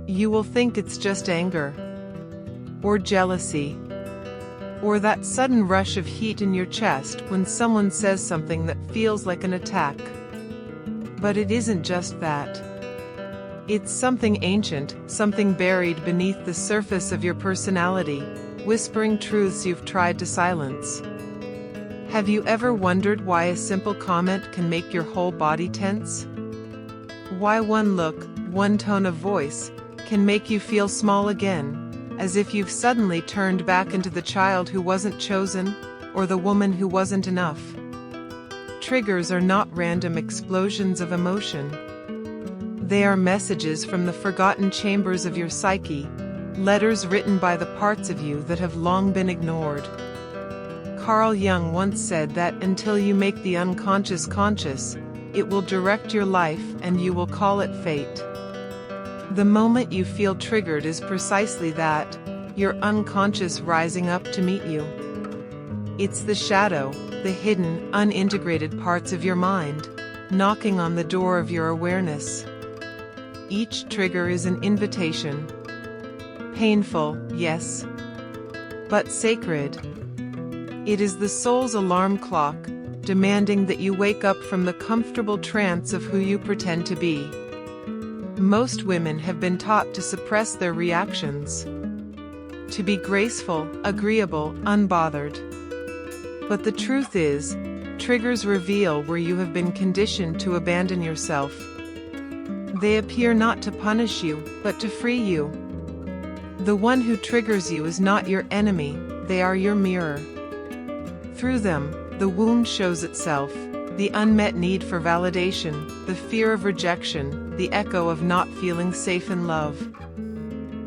You will think it's just anger, or jealousy, or that sudden rush of heat in your chest when someone says something that feels like an attack. But it isn't just that. It's something ancient, something buried beneath the surface of your personality, whispering truths you've tried to silence. Have you ever wondered why a simple comment can make your whole body tense? Why one look, one tone of voice, can make you feel small again, as if you've suddenly turned back into the child who wasn't chosen, or the woman who wasn't enough. Triggers are not random explosions of emotion. They are messages from the forgotten chambers of your psyche, letters written by the parts of you that have long been ignored. Carl Jung once said that until you make the unconscious conscious, it will direct your life and you will call it fate. The moment you feel triggered is precisely that, your unconscious rising up to meet you. It's the shadow, the hidden, unintegrated parts of your mind, knocking on the door of your awareness. Each trigger is an invitation. Painful, yes, but sacred. It is the soul's alarm clock, demanding that you wake up from the comfortable trance of who you pretend to be. Most women have been taught to suppress their reactions, to be graceful, agreeable, unbothered. But the truth is, triggers reveal where you have been conditioned to abandon yourself. They appear not to punish you, but to free you. The one who triggers you is not your enemy, they are your mirror. Through them, the wound shows itself, the unmet need for validation, the fear of rejection, the echo of not feeling safe in love.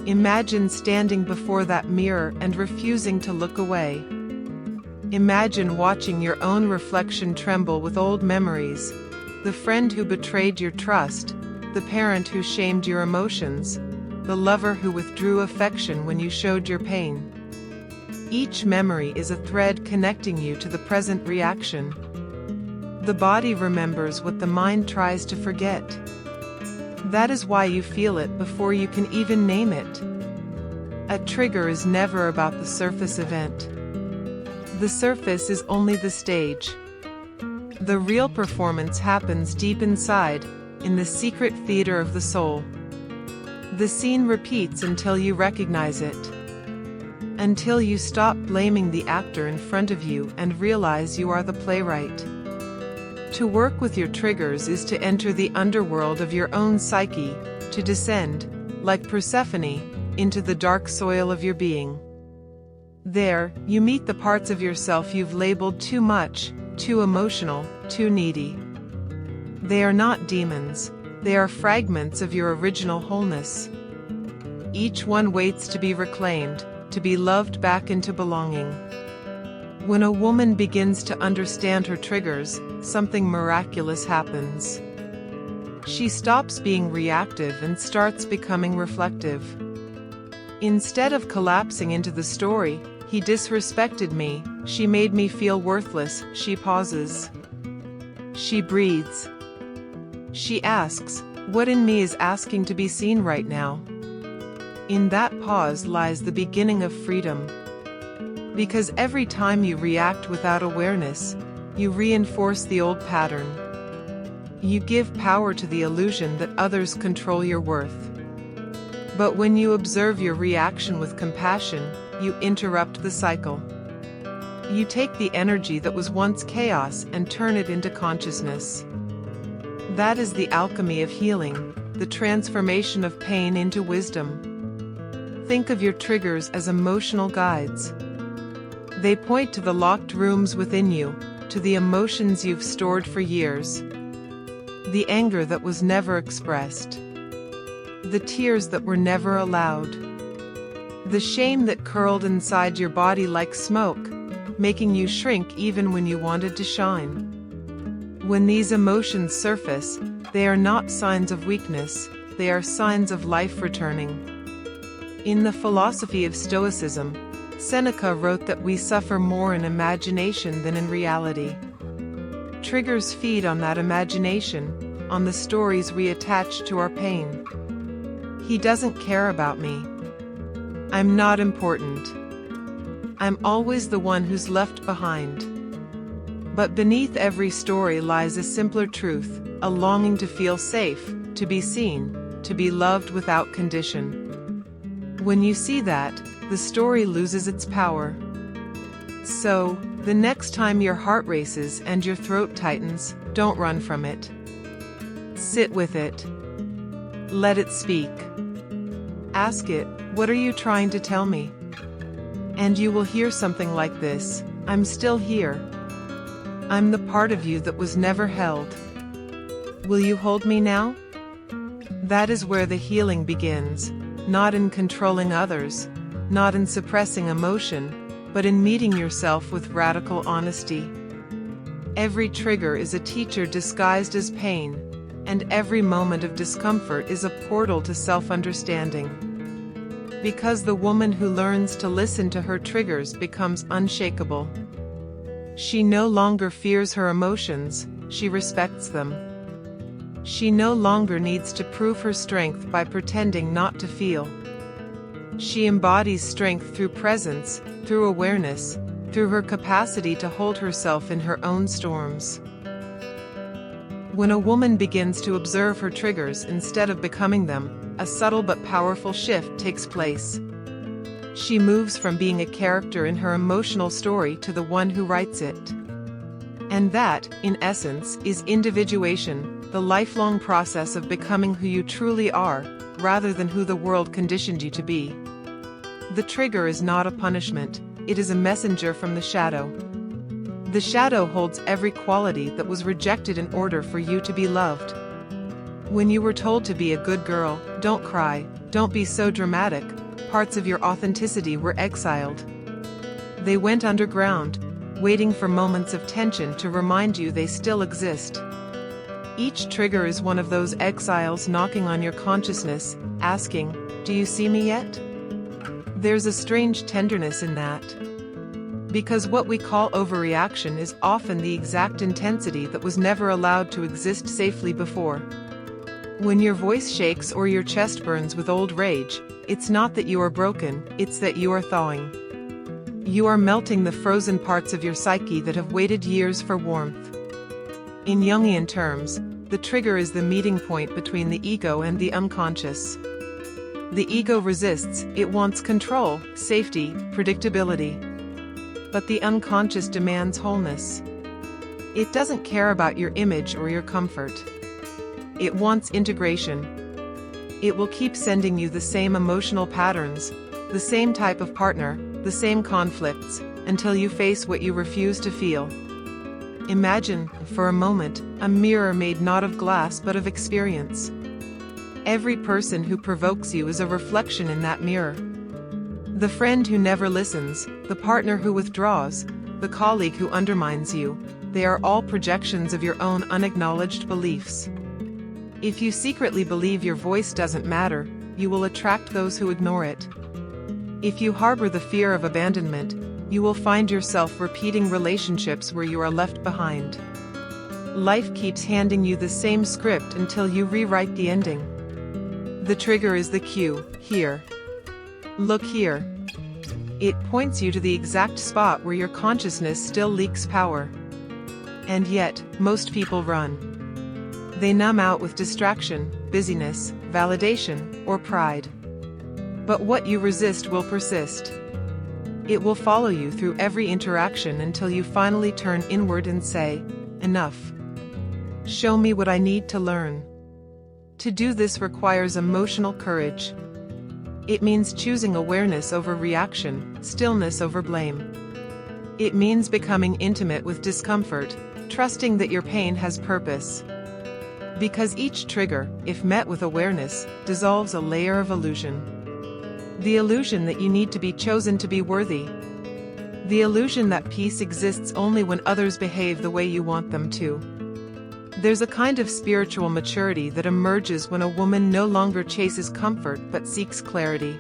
Imagine standing before that mirror and refusing to look away. Imagine watching your own reflection tremble with old memories, the friend who betrayed your trust, the parent who shamed your emotions, the lover who withdrew affection when you showed your pain. Each memory is a thread connecting you to the present reaction. The body remembers what the mind tries to forget. That is why you feel it before you can even name it. A trigger is never about the surface event. The surface is only the stage. The real performance happens deep inside, in the secret theater of the soul. The scene repeats until you recognize it. Until you stop blaming the actor in front of you and realize you are the playwright. To work with your triggers is to enter the underworld of your own psyche, to descend, like Persephone, into the dark soil of your being. There, you meet the parts of yourself you've labeled too much, too emotional, too needy. They are not demons, they are fragments of your original wholeness. Each one waits to be reclaimed, to be loved back into belonging. When a woman begins to understand her triggers, something miraculous happens. She stops being reactive and starts becoming reflective. Instead of collapsing into the story, "He disrespected me, she made me feel worthless," she pauses. She breathes. She asks, "What in me is asking to be seen right now?" In that pause lies the beginning of freedom. Because every time you react without awareness, you reinforce the old pattern. You give power to the illusion that others control your worth. But when you observe your reaction with compassion, you interrupt the cycle. You take the energy that was once chaos and turn it into consciousness. That is the alchemy of healing, the transformation of pain into wisdom. Think of your triggers as emotional guides. They point to the locked rooms within you, to the emotions you've stored for years. The anger that was never expressed. The tears that were never allowed. The shame that curled inside your body like smoke, making you shrink even when you wanted to shine. When these emotions surface, they are not signs of weakness, they are signs of life returning. In the philosophy of Stoicism, Seneca wrote that we suffer more in imagination than in reality. Triggers feed on that imagination, on the stories we attach to our pain. He doesn't care about me. I'm not important. I'm always the one who's left behind. But beneath every story lies a simpler truth, a longing to feel safe, to be seen, to be loved without condition. When you see that, the story loses its power. So, the next time your heart races and your throat tightens, don't run from it. Sit with it. Let it speak. Ask it, what are you trying to tell me? And you will hear something like this: I'm still here. I'm the part of you that was never held. Will you hold me now? That is where the healing begins, not in controlling others, not in suppressing emotion, but in meeting yourself with radical honesty. Every trigger is a teacher disguised as pain, and every moment of discomfort is a portal to self-understanding. Because the woman who learns to listen to her triggers becomes unshakable. She no longer fears her emotions, she respects them. She no longer needs to prove her strength by pretending not to feel. She embodies strength through presence, through awareness, through her capacity to hold herself in her own storms. When a woman begins to observe her triggers instead of becoming them, a subtle but powerful shift takes place. She moves from being a character in her emotional story to the one who writes it. And that, in essence, is individuation, the lifelong process of becoming who you truly are, rather than who the world conditioned you to be. The trigger is not a punishment, it is a messenger from the shadow. The shadow holds every quality that was rejected in order for you to be loved. When you were told to be a good girl, don't cry, don't be so dramatic, parts of your authenticity were exiled. They went underground, waiting for moments of tension to remind you they still exist. Each trigger is one of those exiles knocking on your consciousness, asking, "Do you see me yet?" There's a strange tenderness in that. Because what we call overreaction is often the exact intensity that was never allowed to exist safely before. When your voice shakes or your chest burns with old rage, it's not that you are broken, it's that you are thawing. You are melting the frozen parts of your psyche that have waited years for warmth. In Jungian terms, the trigger is the meeting point between the ego and the unconscious. The ego resists, it wants control, safety, predictability. But the unconscious demands wholeness. It doesn't care about your image or your comfort. It wants integration. It will keep sending you the same emotional patterns, the same type of partner, the same conflicts, until you face what you refuse to feel. Imagine, for a moment, a mirror made not of glass but of experience. Every person who provokes you is a reflection in that mirror. The friend who never listens, the partner who withdraws, the colleague who undermines you, they are all projections of your own unacknowledged beliefs. If you secretly believe your voice doesn't matter, you will attract those who ignore it. If you harbor the fear of abandonment, you will find yourself repeating relationships where you are left behind. Life keeps handing you the same script until you rewrite the ending. The trigger is the cue, here. Look here. It points you to the exact spot where your consciousness still leaks power. And yet, most people run. They numb out with distraction, busyness, validation, or pride. But what you resist will persist. It will follow you through every interaction until you finally turn inward and say, "Enough. Show me what I need to learn." To do this requires emotional courage. It means choosing awareness over reaction, stillness over blame. It means becoming intimate with discomfort, trusting that your pain has purpose. Because each trigger, if met with awareness, dissolves a layer of illusion. The illusion that you need to be chosen to be worthy. The illusion that peace exists only when others behave the way you want them to. There's a kind of spiritual maturity that emerges when a woman no longer chases comfort but seeks clarity.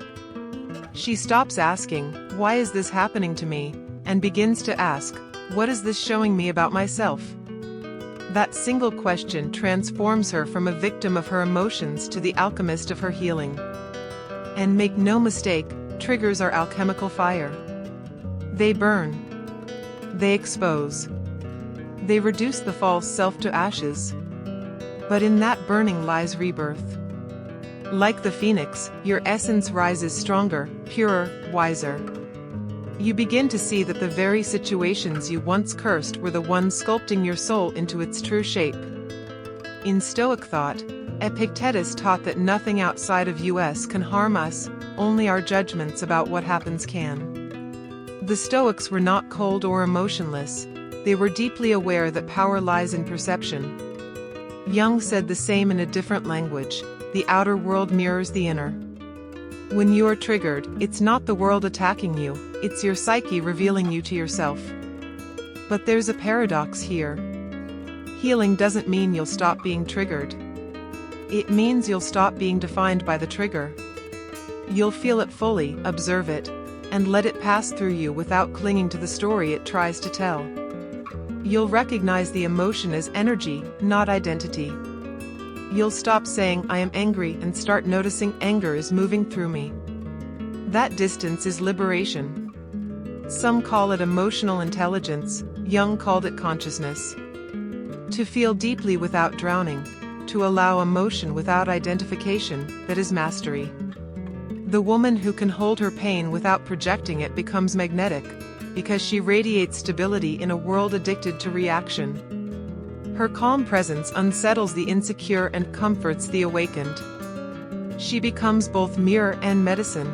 She stops asking, "Why is this happening to me?" and begins to ask, "What is this showing me about myself?" That single question transforms her from a victim of her emotions to the alchemist of her healing. And make no mistake, triggers are alchemical fire. They burn. They expose. They reduce the false self to ashes. But in that burning lies rebirth. Like the phoenix, your essence rises stronger, purer, wiser. You begin to see that the very situations you once cursed were the ones sculpting your soul into its true shape. In Stoic thought, Epictetus taught that nothing outside of us can harm us, only our judgments about what happens can. The Stoics were not cold or emotionless, they were deeply aware that power lies in perception. Jung said the same in a different language: the outer world mirrors the inner. When you are triggered, it's not the world attacking you, it's your psyche revealing you to yourself. But there's a paradox here. Healing doesn't mean you'll stop being triggered. It means you'll stop being defined by the trigger. You'll feel it fully, observe it, and let it pass through you without clinging to the story it tries to tell. You'll recognize the emotion as energy, not identity. You'll stop saying, "I am angry," and start noticing anger is moving through me. That distance is liberation. Some call it emotional intelligence, Jung called it consciousness. To feel deeply without drowning, to allow emotion without identification, that is mastery. The woman who can hold her pain without projecting it becomes magnetic, because she radiates stability in a world addicted to reaction. Her calm presence unsettles the insecure and comforts the awakened. She becomes both mirror and medicine.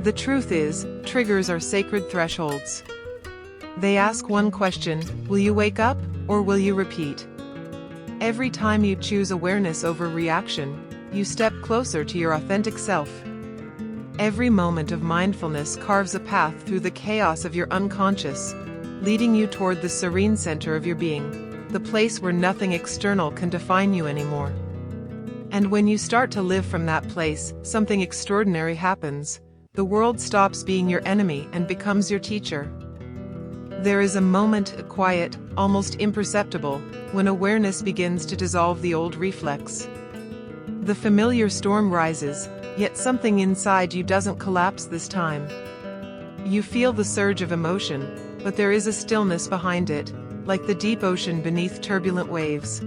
The truth is, triggers are sacred thresholds. They ask one question: will you wake up, or will you repeat? Every time you choose awareness over reaction, you step closer to your authentic self. Every moment of mindfulness carves a path through the chaos of your unconscious, leading you toward the serene center of your being, the place where nothing external can define you anymore. And when you start to live from that place, something extraordinary happens. The world stops being your enemy and becomes your teacher. There is a moment, quiet, almost imperceptible, when awareness begins to dissolve the old reflex. The familiar storm rises, yet something inside you doesn't collapse this time. You feel the surge of emotion, but there is a stillness behind it, like the deep ocean beneath turbulent waves.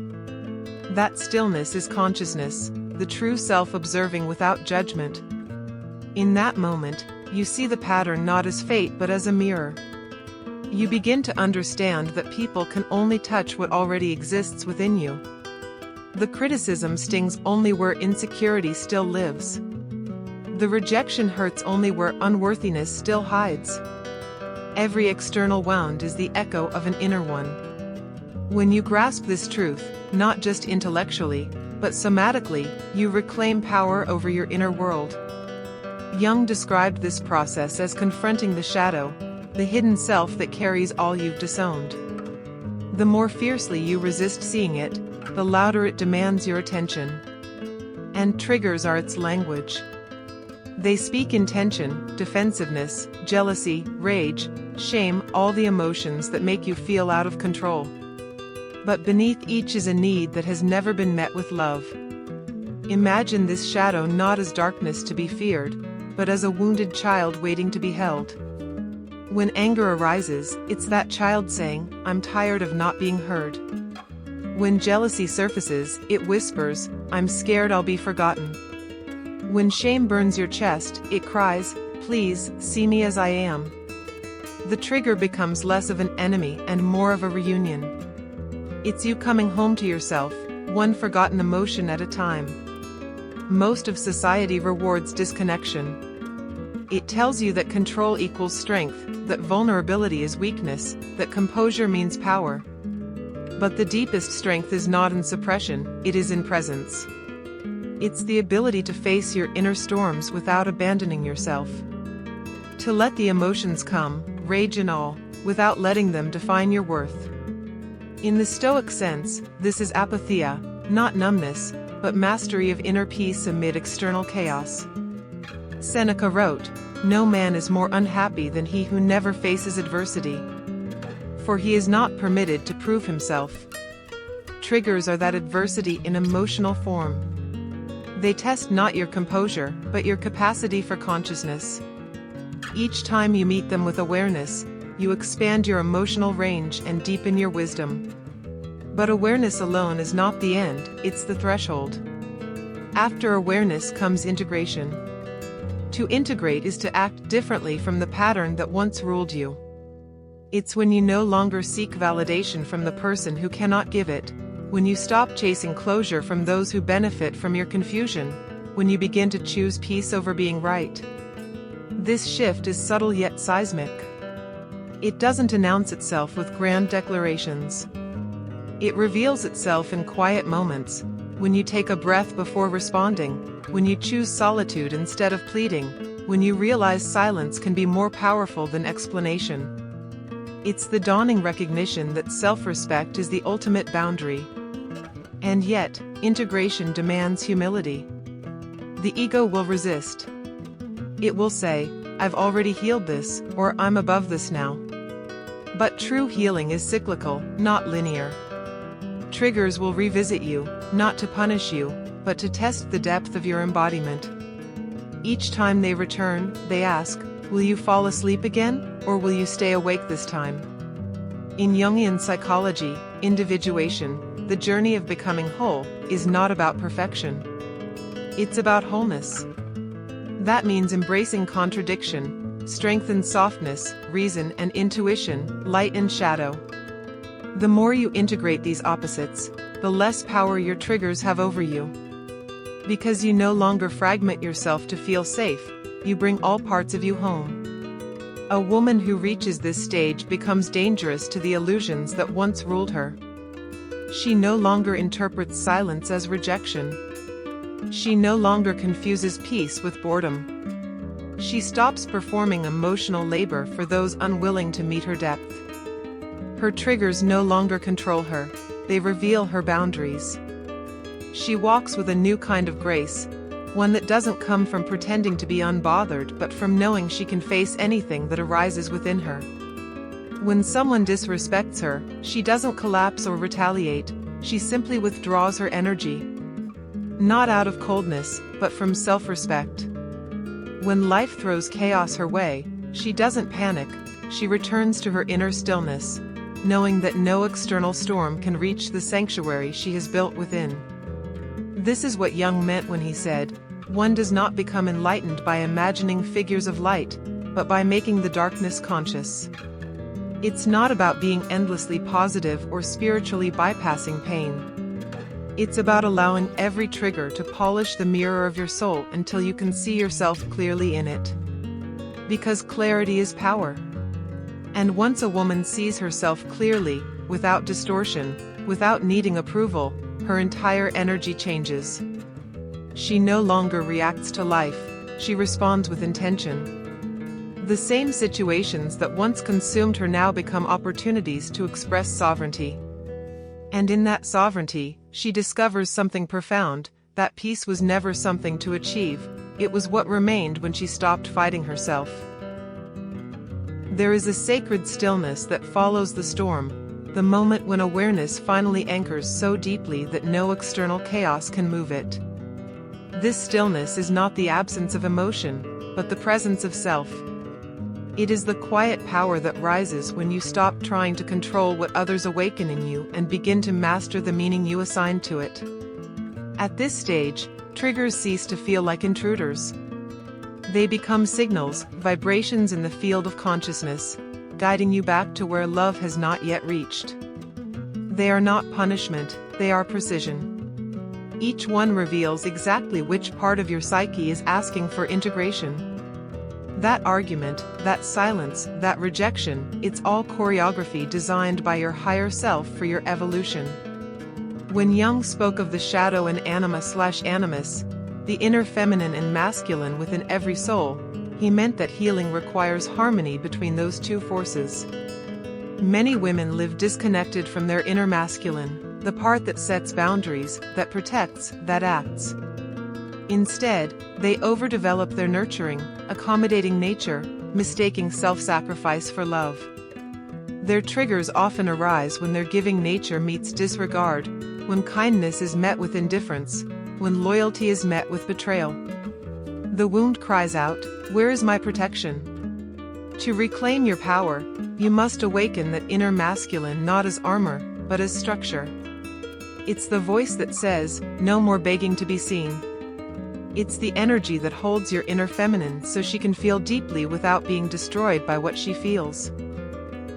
That stillness is consciousness, the true self observing without judgment. In that moment, you see the pattern not as fate but as a mirror. You begin to understand that people can only touch what already exists within you. The criticism stings only where insecurity still lives. The rejection hurts only where unworthiness still hides. Every external wound is the echo of an inner one. When you grasp this truth, not just intellectually, but somatically, you reclaim power over your inner world. Jung described this process as confronting the shadow, the hidden self that carries all you've disowned. The more fiercely you resist seeing it, the louder it demands your attention. And triggers are its language. They speak intention, defensiveness, jealousy, rage, shame, all the emotions that make you feel out of control. But beneath each is a need that has never been met with love. Imagine this shadow not as darkness to be feared, but as a wounded child waiting to be held. When anger arises, it's that child saying, "I'm tired of not being heard." When jealousy surfaces, it whispers, "I'm scared I'll be forgotten." When shame burns your chest, it cries, "Please, see me as I am." The trigger becomes less of an enemy and more of a reunion. It's you coming home to yourself, one forgotten emotion at a time. Most of society rewards disconnection. It tells you that control equals strength, that vulnerability is weakness, that composure means power. But the deepest strength is not in suppression, it is in presence. It's the ability to face your inner storms without abandoning yourself. To let the emotions come, rage and all, without letting them define your worth. In the Stoic sense, this is apatheia, not numbness, but mastery of inner peace amid external chaos. Seneca wrote, "No man is more unhappy than he who never faces adversity. For he is not permitted to prove himself." Triggers are that adversity in emotional form. They test not your composure, but your capacity for consciousness. Each time you meet them with awareness, you expand your emotional range and deepen your wisdom. But awareness alone is not the end, it's the threshold. After awareness comes integration. To integrate is to act differently from the pattern that once ruled you. It's when you no longer seek validation from the person who cannot give it, when you stop chasing closure from those who benefit from your confusion, when you begin to choose peace over being right. This shift is subtle yet seismic. It doesn't announce itself with grand declarations. It reveals itself in quiet moments, when you take a breath before responding, when you choose solitude instead of pleading, when you realize silence can be more powerful than explanation. It's the dawning recognition that self-respect is the ultimate boundary. And yet, integration demands humility. The ego will resist. It will say, "I've already healed this," or "I'm above this now." But true healing is cyclical, not linear. Triggers will revisit you, not to punish you, but to test the depth of your embodiment. Each time they return, they ask, "Will you fall asleep again, or will you stay awake this time?" In Jungian psychology, individuation, the journey of becoming whole, is not about perfection. It's about wholeness. That means embracing contradiction, strength and softness, reason and intuition, light and shadow. The more you integrate these opposites, the less power your triggers have over you. Because you no longer fragment yourself to feel safe, you bring all parts of you home. A woman who reaches this stage becomes dangerous to the illusions that once ruled her. She no longer interprets silence as rejection. She no longer confuses peace with boredom. She stops performing emotional labor for those unwilling to meet her depth. Her triggers no longer control her, they reveal her boundaries. She walks with a new kind of grace, one that doesn't come from pretending to be unbothered but from knowing she can face anything that arises within her. When someone disrespects her, she doesn't collapse or retaliate, she simply withdraws her energy. Not out of coldness, but from self-respect. When life throws chaos her way, she doesn't panic, she returns to her inner stillness, knowing that no external storm can reach the sanctuary she has built within. This is what Jung meant when he said, "One does not become enlightened by imagining figures of light, but by making the darkness conscious." It's not about being endlessly positive or spiritually bypassing pain. It's about allowing every trigger to polish the mirror of your soul until you can see yourself clearly in it. Because clarity is power. And once a woman sees herself clearly, without distortion, without needing approval, her entire energy changes. She no longer reacts to life, she responds with intention. The same situations that once consumed her now become opportunities to express sovereignty. And in that sovereignty, she discovers something profound, that peace was never something to achieve, it was what remained when she stopped fighting herself. There is a sacred stillness that follows the storm, the moment when awareness finally anchors so deeply that no external chaos can move it. This stillness is not the absence of emotion, but the presence of self. It is the quiet power that rises when you stop trying to control what others awaken in you and begin to master the meaning you assign to it. At this stage, triggers cease to feel like intruders. They become signals, vibrations in the field of consciousness, guiding you back to where love has not yet reached. They are not punishment, they are precision. Each one reveals exactly which part of your psyche is asking for integration. That argument, that silence, that rejection, it's all choreography designed by your higher self for your evolution. When Jung spoke of the shadow and anima/animus, the inner feminine and masculine within every soul, he meant that healing requires harmony between those two forces. Many women live disconnected from their inner masculine, the part that sets boundaries, that protects, that acts. Instead, they overdevelop their nurturing, accommodating nature, mistaking self-sacrifice for love. Their triggers often arise when their giving nature meets disregard, when kindness is met with indifference, when loyalty is met with betrayal. The wound cries out, "Where is my protection?" To reclaim your power, you must awaken that inner masculine not as armor, but as structure. It's the voice that says, "No more begging to be seen." It's the energy that holds your inner feminine so she can feel deeply without being destroyed by what she feels.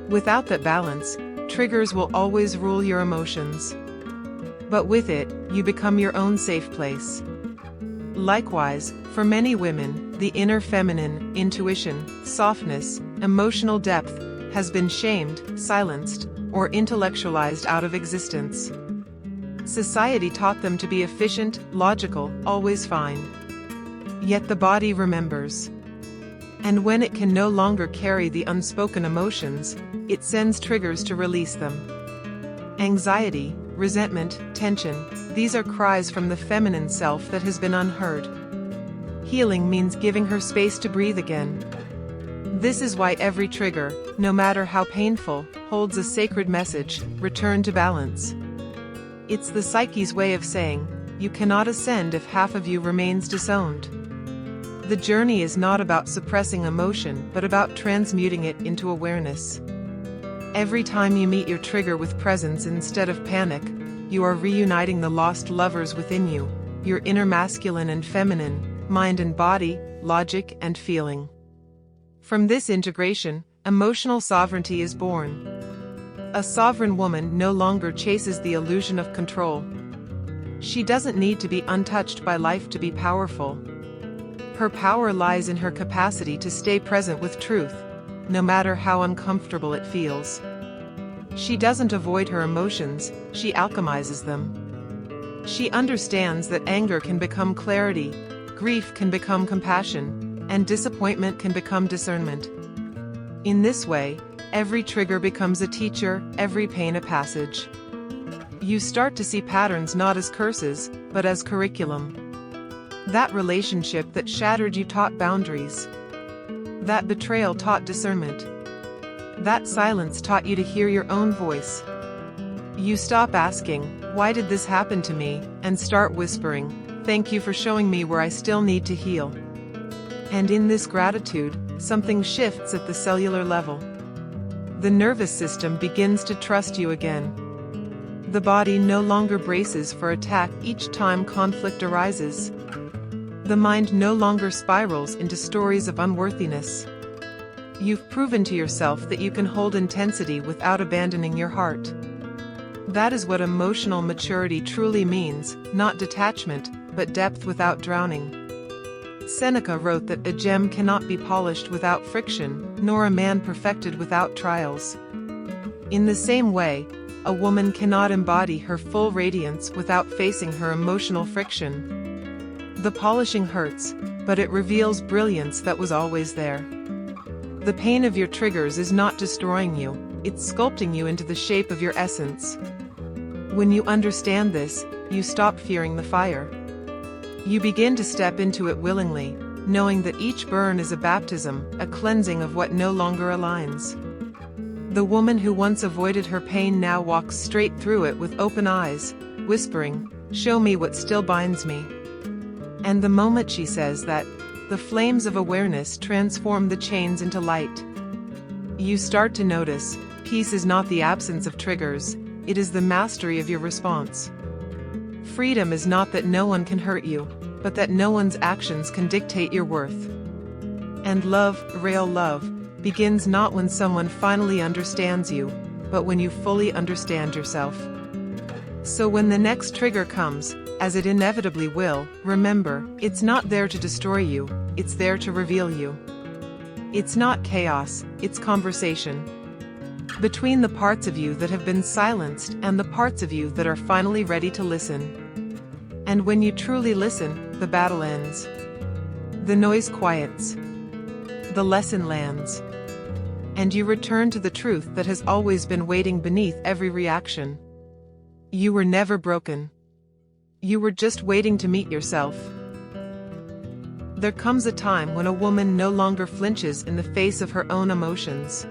Without that balance, triggers will always rule your emotions. But with it, you become your own safe place. Likewise, for many women, the inner feminine, intuition, softness, emotional depth, has been shamed, silenced, or intellectualized out of existence. Society taught them to be efficient, logical, always fine. Yet the body remembers. And when it can no longer carry the unspoken emotions, it sends triggers to release them. Anxiety, resentment, tension, these are cries from the feminine self that has been unheard. Healing means giving her space to breathe again. This is why every trigger, no matter how painful, holds a sacred message: return to balance. It's the psyche's way of saying, you cannot ascend if half of you remains disowned. The journey is not about suppressing emotion, but about transmuting it into awareness. Every time you meet your trigger with presence instead of panic, you are reuniting the lost lovers within you, your inner masculine and feminine, mind and body, logic and feeling. From this integration, emotional sovereignty is born. A sovereign woman no longer chases the illusion of control. She doesn't need to be untouched by life to be powerful. Her power lies in her capacity to stay present with truth, no matter how uncomfortable it feels. She doesn't avoid her emotions, she alchemizes them. She understands that anger can become clarity, grief can become compassion, and disappointment can become discernment. In this way, every trigger becomes a teacher, every pain a passage. You start to see patterns not as curses, but as curriculum. That relationship that shattered you taught boundaries. That betrayal taught discernment. That silence taught you to hear your own voice. You stop asking, "Why did this happen to me?" and start whispering, "Thank you for showing me where I still need to heal." And in this gratitude, something shifts at the cellular level. The nervous system begins to trust you again. The body no longer braces for attack each time conflict arises. The mind no longer spirals into stories of unworthiness. You've proven to yourself that you can hold intensity without abandoning your heart. That is what emotional maturity truly means, not detachment, but depth without drowning. Seneca wrote that a gem cannot be polished without friction, nor a man perfected without trials. In the same way, a woman cannot embody her full radiance without facing her emotional friction. The polishing hurts, but it reveals brilliance that was always there. The pain of your triggers is not destroying you, it's sculpting you into the shape of your essence. When you understand this, you stop fearing the fire. You begin to step into it willingly, knowing that each burn is a baptism, a cleansing of what no longer aligns. The woman who once avoided her pain now walks straight through it with open eyes, whispering, "Show me what still binds me." And the moment she says that, the flames of awareness transform the chains into light. You start to notice, peace is not the absence of triggers, it is the mastery of your response. Freedom is not that no one can hurt you, but that no one's actions can dictate your worth. And love, real love, begins not when someone finally understands you, but when you fully understand yourself. So when the next trigger comes, as it inevitably will, remember, it's not there to destroy you, it's there to reveal you. It's not chaos, it's conversation. Between the parts of you that have been silenced and the parts of you that are finally ready to listen. And when you truly listen, the battle ends. The noise quiets. The lesson lands. And you return to the truth that has always been waiting beneath every reaction. You were never broken. You were just waiting to meet yourself. There comes a time when a woman no longer flinches in the face of her own emotions.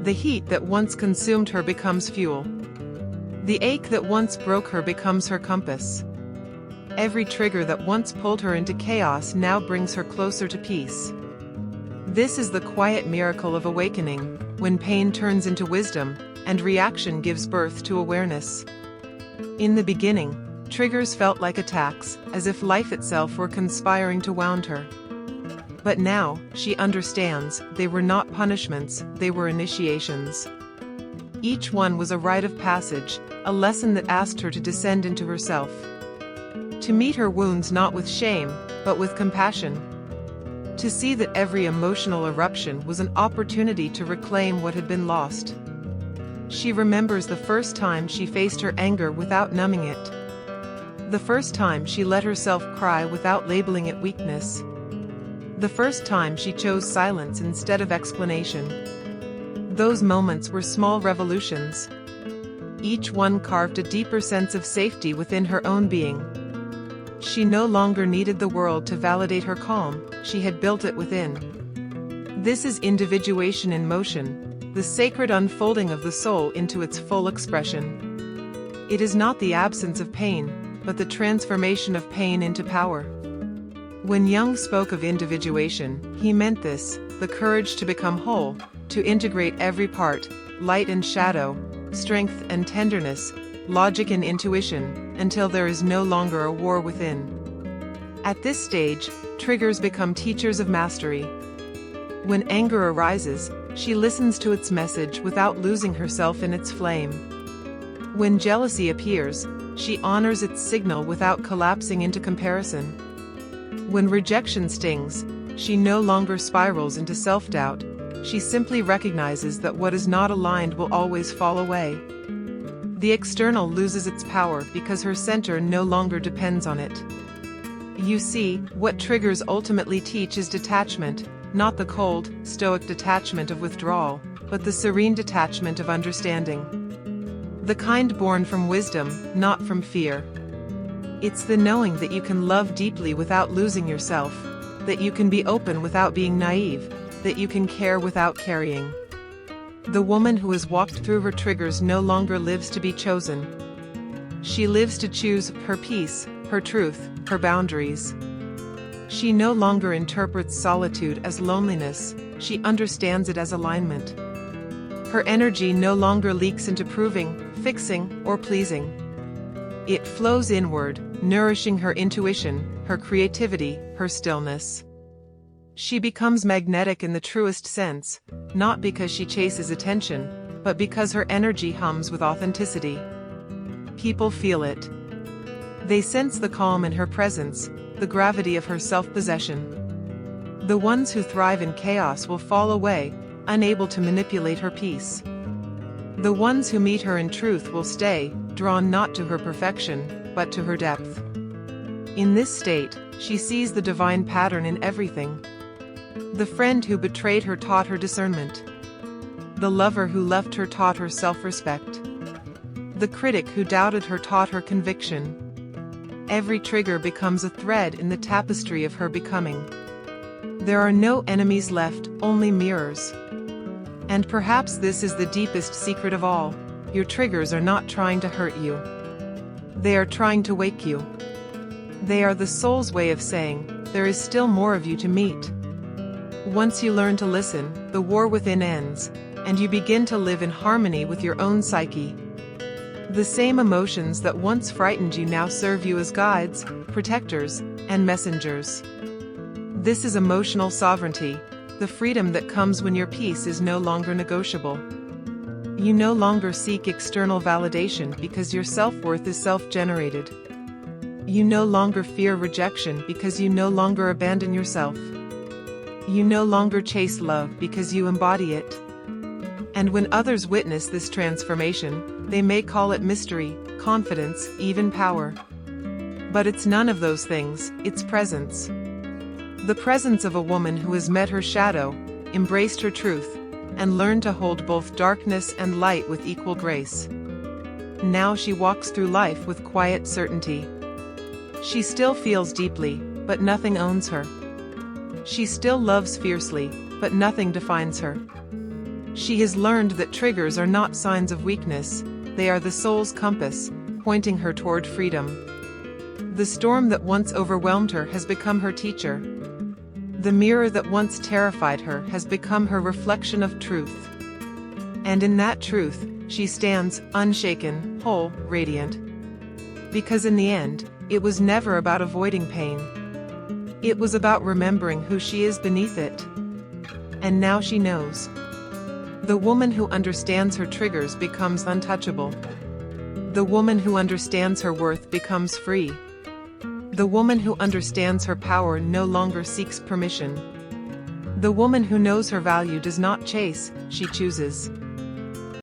The heat that once consumed her becomes fuel. The ache that once broke her becomes her compass. Every trigger that once pulled her into chaos now brings her closer to peace. This is the quiet miracle of awakening, when pain turns into wisdom, and reaction gives birth to awareness. In the beginning, triggers felt like attacks, as if life itself were conspiring to wound her. But now, she understands, they were not punishments, they were initiations. Each one was a rite of passage, a lesson that asked her to descend into herself. To meet her wounds not with shame, but with compassion. To see that every emotional eruption was an opportunity to reclaim what had been lost. She remembers the first time she faced her anger without numbing it. The first time she let herself cry without labeling it weakness. The first time she chose silence instead of explanation. Those moments were small revolutions. Each one carved a deeper sense of safety within her own being. She no longer needed the world to validate her calm, she had built it within. This is individuation in motion, the sacred unfolding of the soul into its full expression. It is not the absence of pain, but the transformation of pain into power. When Jung spoke of individuation, he meant this, the courage to become whole, to integrate every part, light and shadow, strength and tenderness, logic and intuition, until there is no longer a war within. At this stage, triggers become teachers of mastery. When anger arises, she listens to its message without losing herself in its flame. When jealousy appears, she honors its signal without collapsing into comparison. When rejection stings, she no longer spirals into self-doubt, she simply recognizes that what is not aligned will always fall away. The external loses its power because her center no longer depends on it. You see, what triggers ultimately teach is detachment, not the cold, stoic detachment of withdrawal, but the serene detachment of understanding. The kind born from wisdom, not from fear. It's the knowing that you can love deeply without losing yourself, that you can be open without being naive, that you can care without carrying. The woman who has walked through her triggers no longer lives to be chosen. She lives to choose her peace, her truth, her boundaries. She no longer interprets solitude as loneliness, she understands it as alignment. Her energy no longer leaks into proving, fixing, or pleasing. It flows inward, nourishing her intuition, her creativity, her stillness. She becomes magnetic in the truest sense, not because she chases attention, but because her energy hums with authenticity. People feel it. They sense the calm in her presence, the gravity of her self-possession. The ones who thrive in chaos will fall away, unable to manipulate her peace. The ones who meet her in truth will stay, drawn not to her perfection, but to her depth. In this state, she sees the divine pattern in everything. The friend who betrayed her taught her discernment. The lover who left her taught her self-respect. The critic who doubted her taught her conviction. Every trigger becomes a thread in the tapestry of her becoming. There are no enemies left, only mirrors. And perhaps this is the deepest secret of all. Your triggers are not trying to hurt you. They are trying to wake you. They are the soul's way of saying, there is still more of you to meet. Once you learn to listen, the war within ends, and you begin to live in harmony with your own psyche. The same emotions that once frightened you now serve you as guides, protectors, and messengers. This is emotional sovereignty, the freedom that comes when your peace is no longer negotiable. You no longer seek external validation because your self-worth is self-generated. You no longer fear rejection because you no longer abandon yourself. You no longer chase love because you embody it. And when others witness this transformation, they may call it mystery, confidence, even power. But it's none of those things, it's presence. The presence of a woman who has met her shadow, embraced her truth, and learned to hold both darkness and light with equal grace. Now she walks through life with quiet certainty. She still feels deeply, but nothing owns her. She still loves fiercely, but nothing defines her. She has learned that triggers are not signs of weakness, they are the soul's compass, pointing her toward freedom. The storm that once overwhelmed her has become her teacher. The mirror that once terrified her has become her reflection of truth. And in that truth, she stands, unshaken, whole, radiant. Because in the end, it was never about avoiding pain. It was about remembering who she is beneath it. And now she knows. The woman who understands her triggers becomes untouchable. The woman who understands her worth becomes free. The woman who understands her power no longer seeks permission. The woman who knows her value does not chase, she chooses.